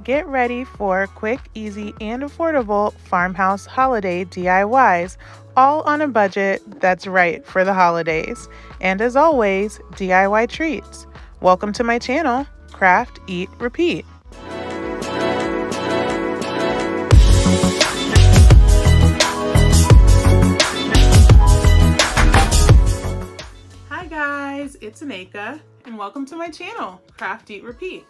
get ready for quick, easy, and affordable farmhouse holiday DIYs, all on a budget that's right for the holidays. And as always, DIY treats. Welcome to my channel, Craft, Eat, Repeat. Hi guys, it's Aneka, and welcome to my channel, Craft, Eat, Repeat.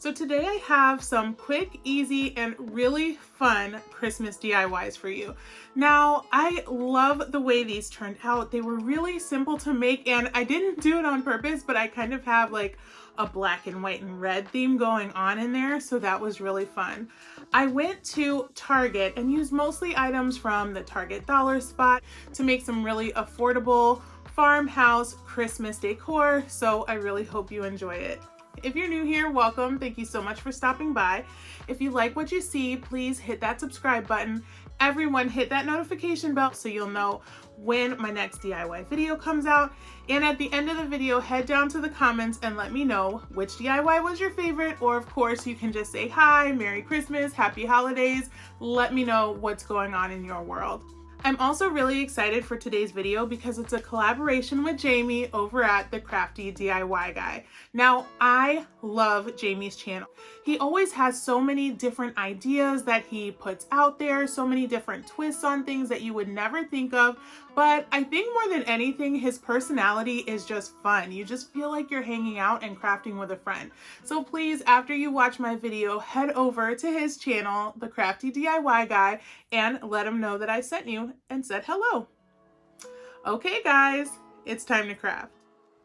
So today I have some quick, easy, and really fun Christmas DIYs for you. Now, I love the way these turned out. They were really simple to make, and I didn't do it on purpose, but I kind of have like a black and white and red theme going on in there, so that was really fun. I went to Target and used mostly items from the Target dollar spot to make some really affordable farmhouse Christmas decor, so I really hope you enjoy it. If you're new here, welcome. Thank you so much for stopping by. If you like what you see, please hit that subscribe button. Everyone hit that notification bell so you'll know when my next DIY video comes out. And at the end of the video, head down to the comments and let me know which DIY was your favorite, or of course you can just say hi, Merry Christmas, Happy Holidays. Let me know what's going on in your world. I'm also really excited for today's video because it's a collaboration with Jamie over at the Crafty DIY Guy. Now, I love Jamie's channel. He always has so many different ideas that he puts out there, so many different twists on things that you would never think of. But I think more than anything, his personality is just fun. You just feel like you're hanging out and crafting with a friend. So please, after you watch my video, head over to his channel, the Crafty DIY Guy, and let him know that I sent you and said hello. Okay guys, it's time to craft.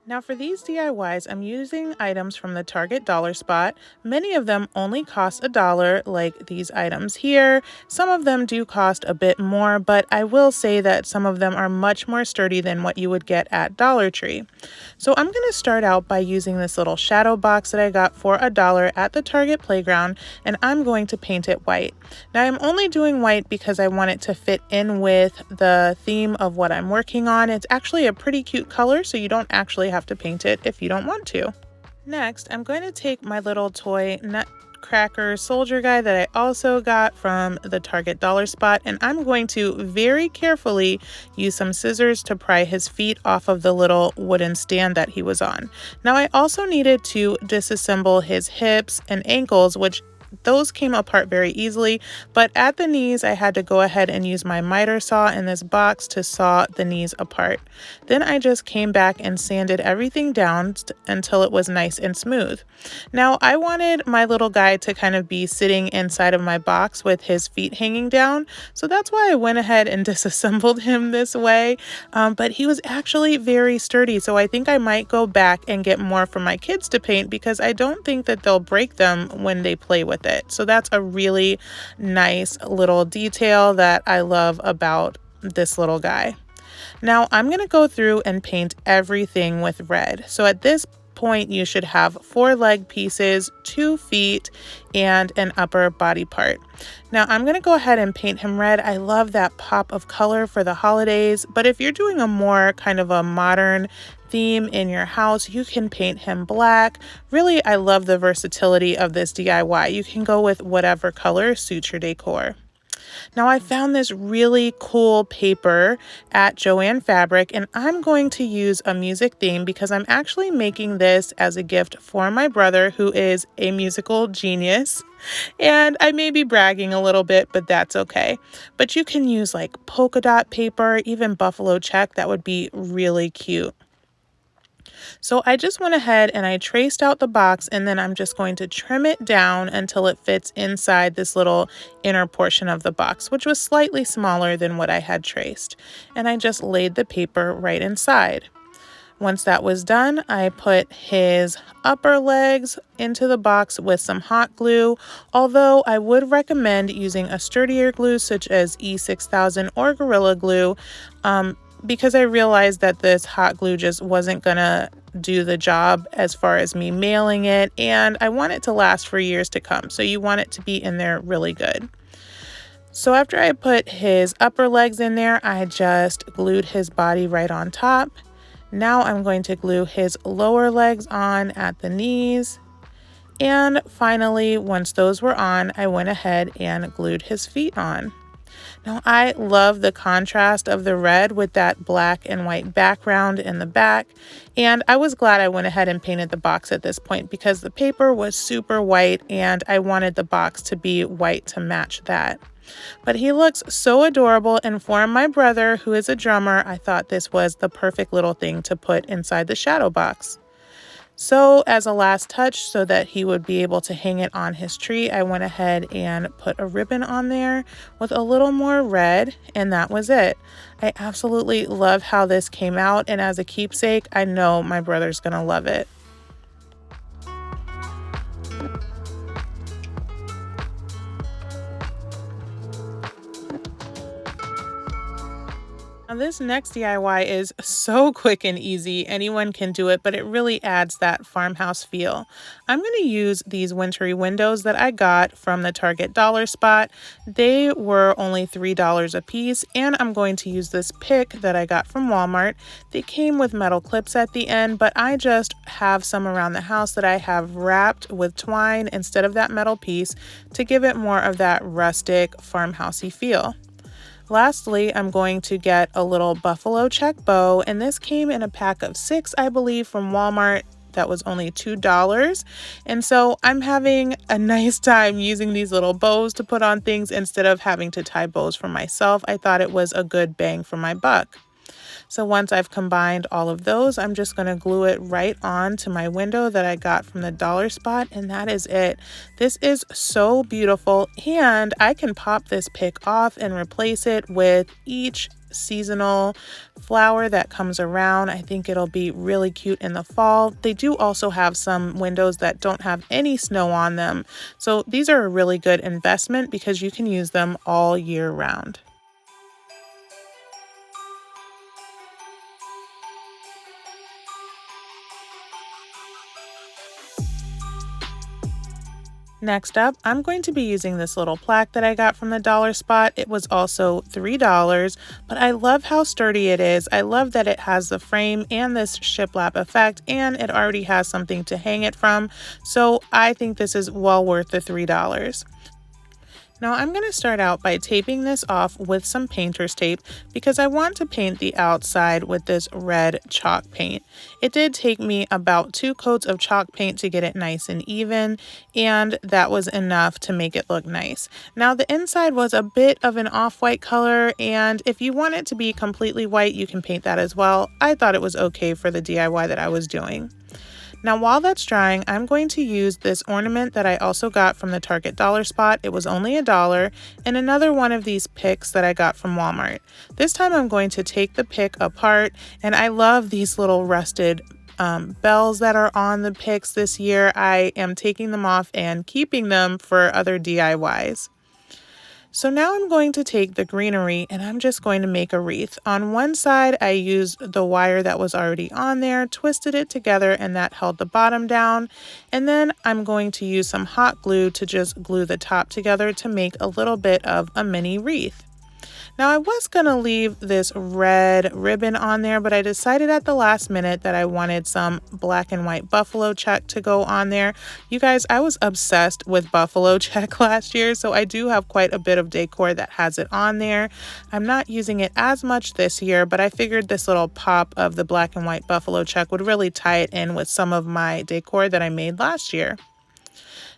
Now for these DIYs, I'm using items from the Target dollar spot. Many of them only cost $1, like these items here. Some of them do cost a bit more, but I will say that some of them are much more sturdy than what you would get at Dollar Tree. So I'm going to start out by using this little shadow box that I got for $1 at the Target playground, and I'm going to paint it white. Now I'm only doing white because I want it to fit in with the theme of what I'm working on. It's actually a pretty cute color, so you don't actually have to paint it if you don't want to. Next, I'm going to take my little toy Nutcracker soldier guy that I also got from the Target dollar spot, and I'm going to very carefully use some scissors to pry his feet off of the little wooden stand that he was on. Now I also needed to disassemble his hips and ankles, which those came apart very easily, but at the knees I had to go ahead and use my miter saw in this box to saw the knees apart. Then I just came back and sanded everything down until it was nice and smooth. Now I wanted my little guy to kind of be sitting inside of my box with his feet hanging down, so that's why I went ahead and disassembled him this way, but he was actually very sturdy, so I think I might go back and get more for my kids to paint because I don't think that they'll break them when they play with it. So that's a really nice little detail that I love about this little guy. Now I'm going to go through and paint everything with red. So at this point you should have 4 leg pieces, 2 feet, and an upper body part. Now I'm going to go ahead and paint him red. I love that pop of color for the holidays, but if you're doing a more kind of a modern theme in your house, you can paint him black. Really, I love the versatility of this DIY. You can go with whatever color suits your decor. Now I found this really cool paper at Joann Fabric, and I'm going to use a music theme because I'm actually making this as a gift for my brother, who is a musical genius. And I may be bragging a little bit, but that's okay. But you can use like polka dot paper, even buffalo check. That would be really cute. So I just went ahead and I traced out the box, and then I'm just going to trim it down until it fits inside this little inner portion of the box, which was slightly smaller than what I had traced. And I just laid the paper right inside. Once that was done, I put his upper legs into the box with some hot glue, although I would recommend using a sturdier glue such as E6000 or Gorilla Glue, because I realized that this hot glue just wasn't gonna do the job as far as me mailing it, and I want it to last for years to come, so you want it to be in there really good. So after I put his upper legs in there, I just glued his body right on top. Now I'm going to glue his lower legs on at the knees, And finally, once those were on, I went ahead and glued his feet on. Now I love the contrast of the red with that black and white background in the back, and I was glad I went ahead and painted the box at this point because the paper was super white and I wanted the box to be white to match that. But he looks so adorable, and for my brother, who is a drummer, I thought this was the perfect little thing to put inside the shadow box. So as a last touch, so that he would be able to hang it on his tree, I went ahead and put a ribbon on there with a little more red, and that was it. I absolutely love how this came out, and as a keepsake, I know my brother's gonna love it. Now this next DIY is so quick and easy. Anyone can do it, but it really adds that farmhouse feel. I'm going to use these wintry windows that I got from the Target dollar spot. They were only $3 a piece, and I'm going to use this pick that I got from Walmart. They came with metal clips at the end, but I just have some around the house that I have wrapped with twine instead of that metal piece to give it more of that rustic farmhousey feel. Lastly, I'm going to get a little buffalo check bow, and this came in a pack of 6, I believe, from Walmart. That was only $2. And so I'm having a nice time using these little bows to put on things instead of having to tie bows for myself. I thought it was a good bang for my buck. So once I've combined all of those, I'm just going to glue it right on to my window that I got from the dollar spot, and that is it. This is so beautiful, and I can pop this pick off and replace it with each seasonal flower that comes around. I think it'll be really cute in the fall. They do also have some windows that don't have any snow on them, so these are a really good investment because you can use them all year round. Next up, I'm going to be using this little plaque that I got from the dollar spot. It was also $3, but I love how sturdy it is. I love that it has the frame and this shiplap effect, and it already has something to hang it from. So I think this is well worth the $3. Now I'm going to start out by taping this off with some painter's tape because I want to paint the outside with this red chalk paint. It did take me about 2 coats of chalk paint to get it nice and even, and that was enough to make it look nice. Now the inside was a bit of an off-white color, and if you want it to be completely white, you can paint that as well. I thought it was okay for the DIY that I was doing. Now while that's drying, I'm going to use this ornament that I also got from the Target dollar spot. It was only $1, and another one of these picks that I got from Walmart. This time I'm going to take the pick apart, and I love these little rusted bells that are on the picks this year. I am taking them off and keeping them for other DIYs. So now I'm going to take the greenery and I'm just going to make a wreath. On one side, I used the wire that was already on there, twisted it together, and that held the bottom down. And then I'm going to use some hot glue to just glue the top together to make a little bit of a mini wreath. Now I was going to leave this red ribbon on there, but I decided at the last minute that I wanted some black and white buffalo check to go on there. You guys, I was obsessed with buffalo check last year, so I do have quite a bit of decor that has it on there. I'm not using it as much this year, but I figured this little pop of the black and white buffalo check would really tie it in with some of my decor that I made last year.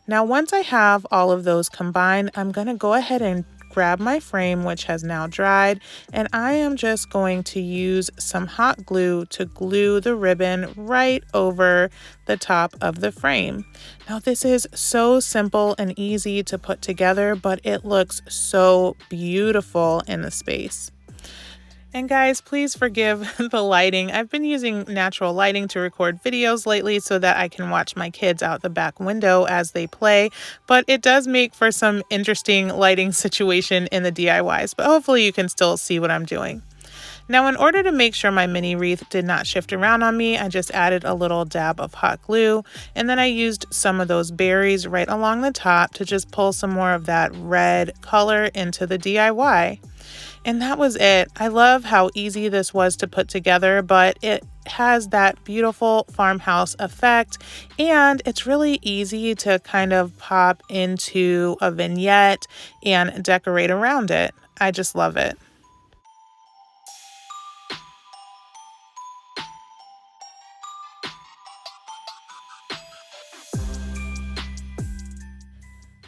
Now once I have all of those combined, I'm going to go ahead and grab my frame, which has now dried, and I am just going to use some hot glue to glue the ribbon right over the top of the frame. Now this is so simple and easy to put together, but it looks so beautiful in the space. And guys, please forgive the lighting. I've been using natural lighting to record videos lately so that I can watch my kids out the back window as they play, but it does make for some interesting lighting situation in the DIYs, but hopefully you can still see what I'm doing. Now, in order to make sure my mini wreath did not shift around on me, I just added a little dab of hot glue, and then I used some of those berries right along the top to just pull some more of that red color into the DIY. And that was it. I love how easy this was to put together, but it has that beautiful farmhouse effect, and it's really easy to kind of pop into a vignette and decorate around it. I just love it.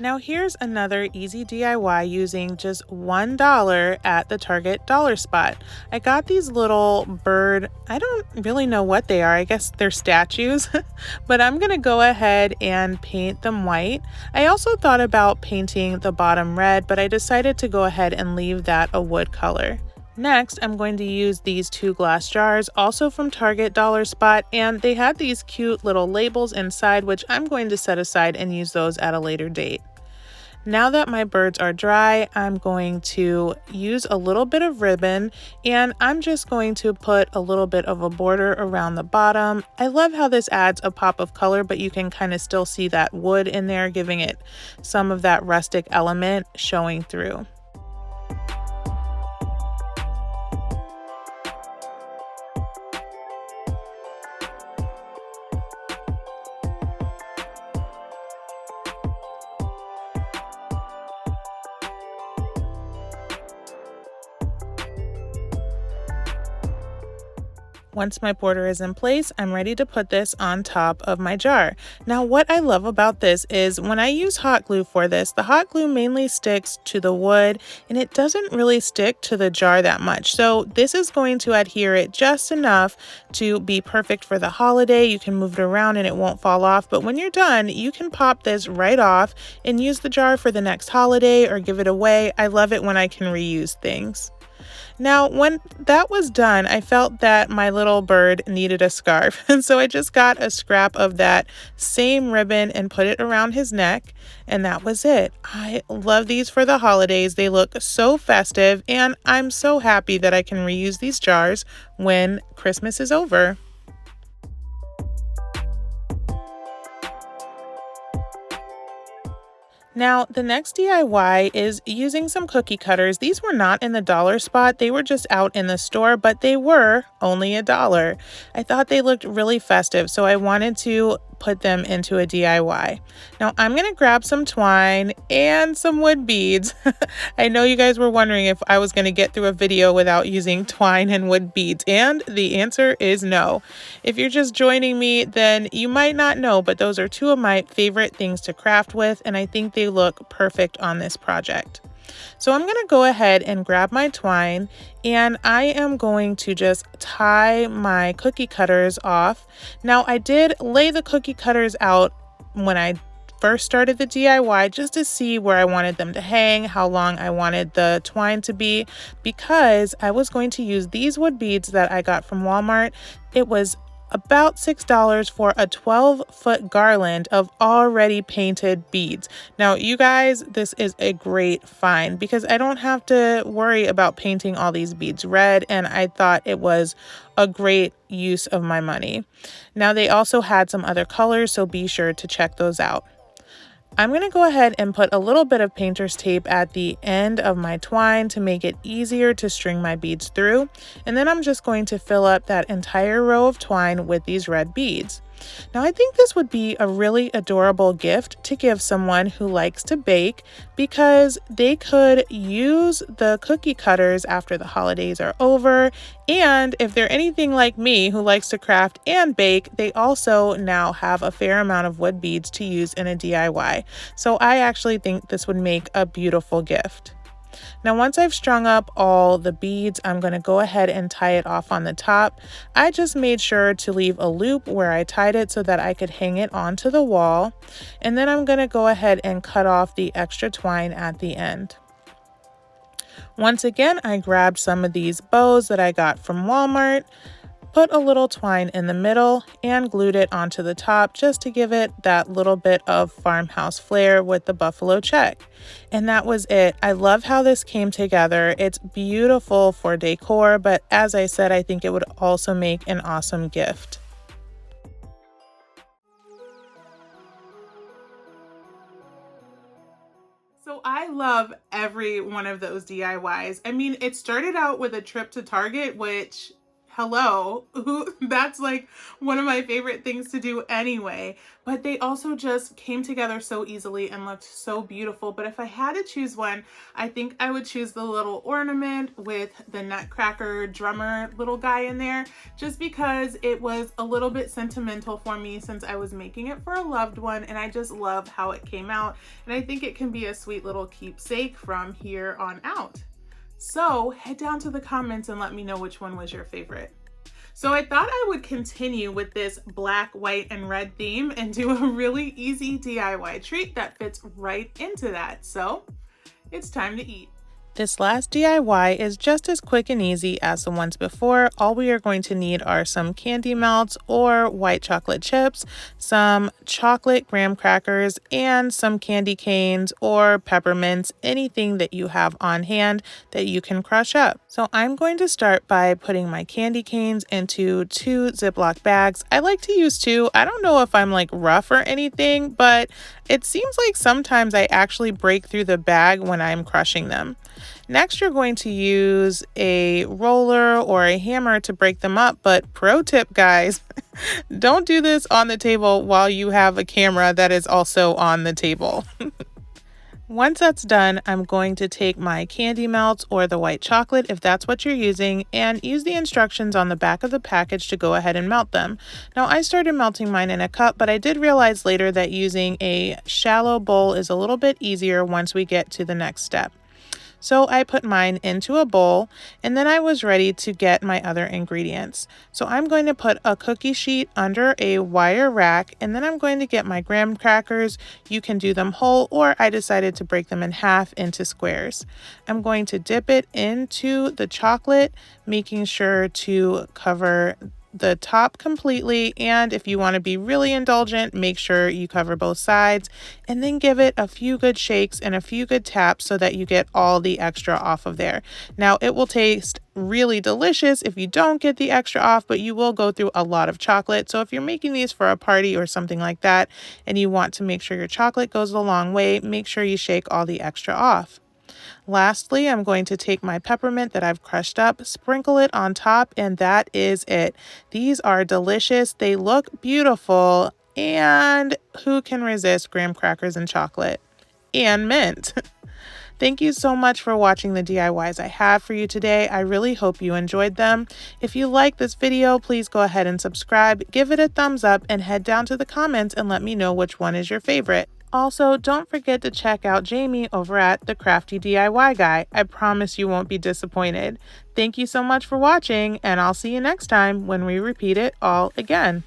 Now here's another easy DIY using just $1 at the Target dollar spot. I got these little bird, I don't really know what they are, I guess they're statues, but I'm gonna go ahead and paint them white. I also thought about painting the bottom red, but I decided to go ahead and leave that a wood color. Next, I'm going to use these 2 glass jars, also from Target dollar spot, and they had these cute little labels inside, which I'm going to set aside and use those at a later date. Now that my birds are dry, I'm going to use a little bit of ribbon, and I'm just going to put a little bit of a border around the bottom. I love how this adds a pop of color, but you can kind of still see that wood in there, giving it some of that rustic element showing through. Once my border is in place, I'm ready to put this on top of my jar. Now, what I love about this is when I use hot glue for this, the hot glue mainly sticks to the wood and it doesn't really stick to the jar that much. So this is going to adhere it just enough to be perfect for the holiday. You can move it around and it won't fall off, but when you're done, you can pop this right off and use the jar for the next holiday or give it away. I love it when I can reuse things. Now, when that was done, I felt that my little bird needed a scarf, and so I just got a scrap of that same ribbon and put it around his neck, and that was it. I love these for the holidays. They look so festive, and I'm so happy that I can reuse these jars when Christmas is over. Now, the next DIY is using some cookie cutters. These were not in the dollar spot. They were just out in the store, but they were only $1. I thought they looked really festive, so I wanted to put them into a DIY. Now, I'm going to grab some twine and some wood beads. I know you guys were wondering if I was going to get through a video without using twine and wood beads, and the answer is no. If you're just joining me, then you might not know, but those are 2 of my favorite things to craft with, and I think they look perfect on this project. So I'm going to go ahead and grab my twine, and I am going to just tie my cookie cutters off. Now, I did lay the cookie cutters out when I first started the DIY just to see where I wanted them to hang, how long I wanted the twine to be, because I was going to use these wood beads that I got from Walmart. It was about $6 for a 12-foot garland of already painted beads. Now, you guys, this is a great find because I don't have to worry about painting all these beads red, and I thought it was a great use of my money. Now, they also had some other colors, so be sure to check those out. I'm going to go ahead and put a little bit of painter's tape at the end of my twine to make it easier to string my beads through. And then I'm just going to fill up that entire row of twine with these red beads. Now, I think this would be a really adorable gift to give someone who likes to bake because they could use the cookie cutters after the holidays are over. And if they're anything like me who likes to craft and bake, they also now have a fair amount of wood beads to use in a DIY. So I actually think this would make a beautiful gift. Now, once I've strung up all the beads, I'm going to go ahead and tie it off on the top. I just made sure to leave a loop where I tied it so that I could hang it onto the wall. And then I'm going to go ahead and cut off the extra twine at the end. Once again, I grabbed some of these bows that I got from Walmart. put a little twine in the middle, and glued it onto the top just to give it that little bit of farmhouse flair with the buffalo check. And that was it. I love how this came together. It's beautiful for decor, but as I said, I think it would also make an awesome gift. So I love every one of those DIYs. I mean, it started out with a trip to Target, which, hello, that's like one of my favorite things to do anyway. But they also just came together so easily and looked so beautiful. But if I had to choose one, I think I would choose the little ornament with the nutcracker drummer little guy in there, just because it was a little bit sentimental for me since I was making it for a loved one, and I just love how it came out. And I think it can be a sweet little keepsake from here on out. So head down to the comments and let me know which one was your favorite. So I thought I would continue with this black, white, and red theme and do a really easy DIY treat that fits right into that. So it's time to eat. This last DIY is just as quick and easy as the ones before. All we are going to need are some candy melts or white chocolate chips, some chocolate graham crackers, and some candy canes or peppermints, anything that you have on hand that you can crush up. So I'm going to start by putting my candy canes into 2 Ziploc bags. I like to use 2. I don't know if I'm like rough or anything, but it seems like sometimes I actually break through the bag when I'm crushing them. Next, you're going to use a roller or a hammer to break them up, but pro tip, guys, don't do this on the table while you have a camera that is also on the table. Once that's done, I'm going to take my candy melts or the white chocolate, if that's what you're using, and use the instructions on the back of the package to go ahead and melt them. Now, I started melting mine in a cup, but I did realize later that using a shallow bowl is a little bit easier once we get to the next step. So I put mine into a bowl, and then I was ready to get my other ingredients. So I'm going to put a cookie sheet under a wire rack, and then I'm going to get my graham crackers. You can do them whole, or I decided to break them in half into squares. I'm going to dip it into the chocolate, making sure to cover the top completely, and if you want to be really indulgent, make sure you cover both sides, and then give it a few good shakes and a few good taps so that you get all the extra off of there. Now, it will taste really delicious if you don't get the extra off, but you will go through a lot of chocolate. So if you're making these for a party or something like that and you want to make sure your chocolate goes a long way, make sure you shake all the extra off. Lastly, I'm going to take my peppermint that I've crushed up, sprinkle it on top, and that is it. These are delicious. They look beautiful, and who can resist graham crackers and chocolate and mint? Thank you so much for watching the DIYs I have for you today. I really hope you enjoyed them. If you like this video, please go ahead and subscribe, give it a thumbs up, and head down to the comments and let me know which one is your favorite. Also, don't forget to check out Jamie over at The Crafty DIY Guy. I promise you won't be disappointed. Thank you so much for watching, and I'll see you next time when we repeat it all again.